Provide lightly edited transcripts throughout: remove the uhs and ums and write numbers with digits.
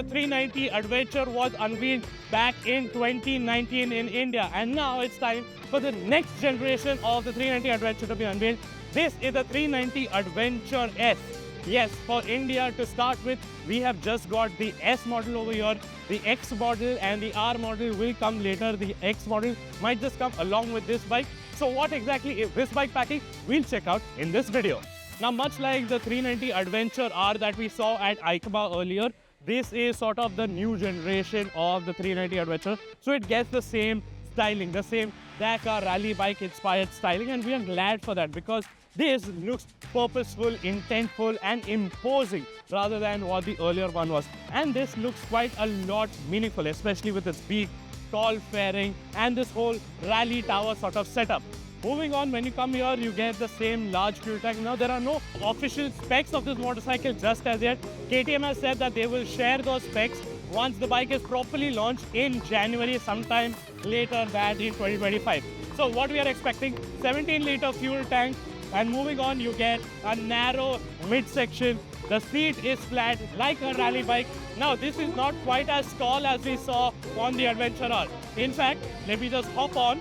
the 390 Adventure was unveiled back in 2019 in India, and now it's time for the next generation of the 390 Adventure to be unveiled. This is the 390 Adventure S. Yes, for India to start with, we have just got the S model over here. The X model and the R model will come later. The X model might just come along with this bike. So what exactly is this bike packing? We'll check out in this video. Now, much like the 390 Adventure R that we saw at EICMA earlier, this is sort of the new generation of the 390 Adventure. So it gets the same styling, the same Dakar rally bike inspired styling, and we are glad for that because this looks purposeful, intentful and imposing rather than what the earlier one was. And this looks quite a lot meaningful, especially with its big, tall fairing and this whole rally tower sort of setup. Moving on, when you come here, you get the same large fuel tank. Now, there are no official specs of this motorcycle just as yet. KTM has said that they will share those specs once the bike is properly launched in January, sometime later that in 2025. So what we are expecting, 17-liter fuel tank. And moving on, you get a narrow midsection. The seat is flat like a rally bike. Now, this is not quite as tall as we saw on the Adventure R. In fact, let me just hop on.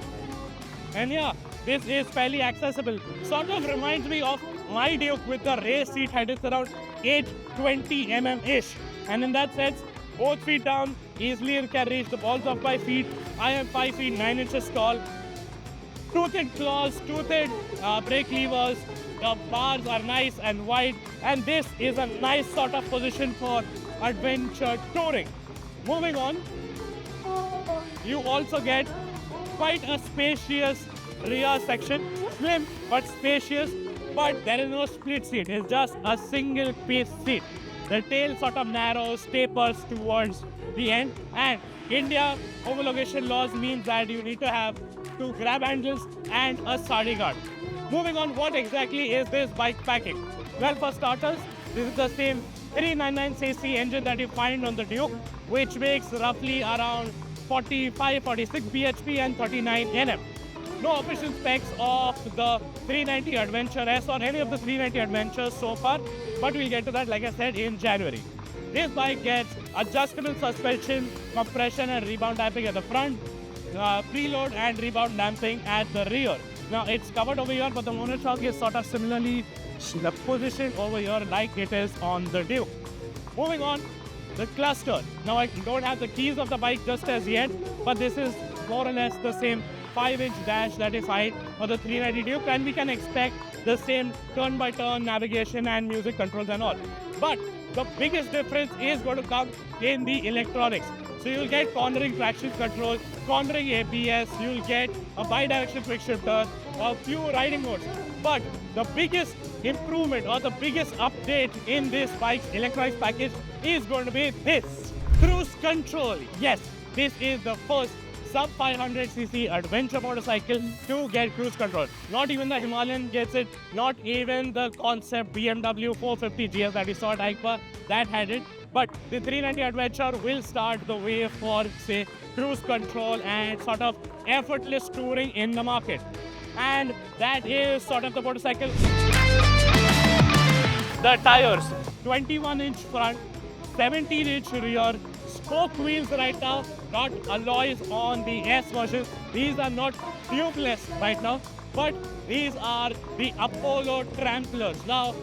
And yeah, this is fairly accessible. Sort of reminds me of my Duke with the race seat height. It's around 820 mm-ish. And in that sense, both feet down, easily can reach the balls of my feet. I am 5 feet 9 inches tall. Toothed claws, toothed brake levers, the bars are nice and wide, and this is a nice sort of position for adventure touring. Moving on, you also get quite a spacious rear section, slim but spacious, but there is no split seat, it's just a single piece seat. The tail sort of narrows, tapers towards the end, and India homologation laws means that you need to have two grab handles and a sadi guard. Moving on, what exactly is this bike packing? Well, for starters, this is the same 399cc engine that you find on the Duke, which makes roughly around 45, 46 bhp and 39 Nm. No official specs of the 390 Adventure S or any of the 390 Adventures so far, but we'll get to that, like I said, in January. This bike gets adjustable suspension, compression and rebound damping at the front, preload and rebound damping at the rear. Now, it's covered over here, but the monoshock is sort of similarly positioned over here like it is on the Duke. Moving on, the cluster. Now, I don't have the keys of the bike just as yet, but this is more or less the same 5-inch dash that is find for the 390 Duke, and we can expect the same turn-by-turn navigation and music controls and all. But the biggest difference is going to come in the electronics. So you'll get cornering traction control, cornering ABS, you'll get a bi-directional quick shifter, a few riding modes. But the biggest improvement or the biggest update in this bike's electronics package is going to be this, cruise control. Yes, this is the first sub 500cc adventure motorcycle to get cruise control. Not even the Himalayan gets it, not even the concept BMW 450 GS that we saw at EICMA that had it. But the 390 Adventure will start the way for, say, cruise control and sort of effortless touring in the market. And that is sort of the motorcycle. The tires, 21-inch front, 17-inch rear, spoke wheels right now, not alloys on the S version. These are not tubeless right now, but these are the Apollo Tramplers. Now,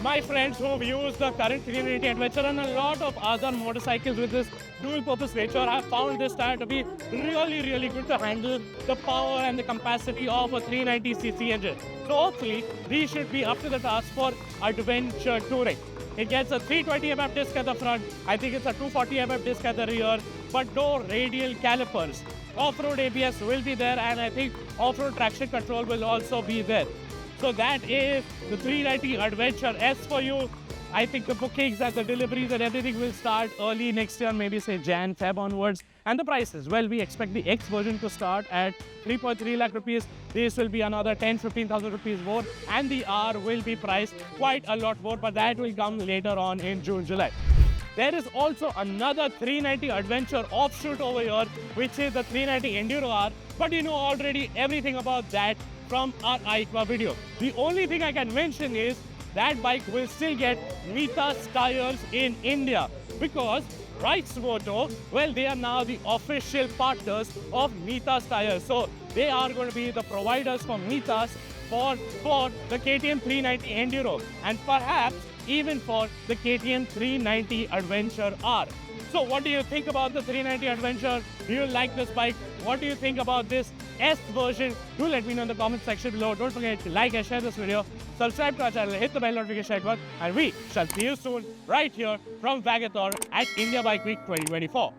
my friends who've used the current 390 Adventure and a lot of other motorcycles with this dual-purpose nature have found this tire to be really, really good to handle the power and the capacity of a 390cc engine. So hopefully, these should be up to the task for adventure touring. It gets a 320mm disc at the front, I think it's a 240mm disc at the rear, but no radial calipers. Off-road ABS will be there, and I think off-road traction control will also be there. So that is the 390 Adventure S for you. I think the bookings and the deliveries and everything will start early next year, maybe say Jan, Feb onwards. And the prices, well, we expect the X version to start at 3.3 lakh rupees. This will be another 10-15,000 rupees more. And the R will be priced quite a lot more, but that will come later on in June, July. There is also another 390 Adventure offshoot over here, which is the 390 Enduro R. But you know already everything about that from our EICMA video. The only thing I can mention is that bike will still get Mitas tires in India, because Rights Moto, well, they are now the official partners of Mitas Tires. So they are going to be the providers for Mitas for the KTM 390 Enduro and perhaps even for the KTM 390 Adventure R. So what do you think about the 390 Adventure? Do you like this bike? What do you think about this S version? Do let me know in the comment section below. Don't forget to like and share this video. Subscribe to our channel, hit the bell notification icon, and we shall see you soon right here from Vagator at India Bike Week 2024.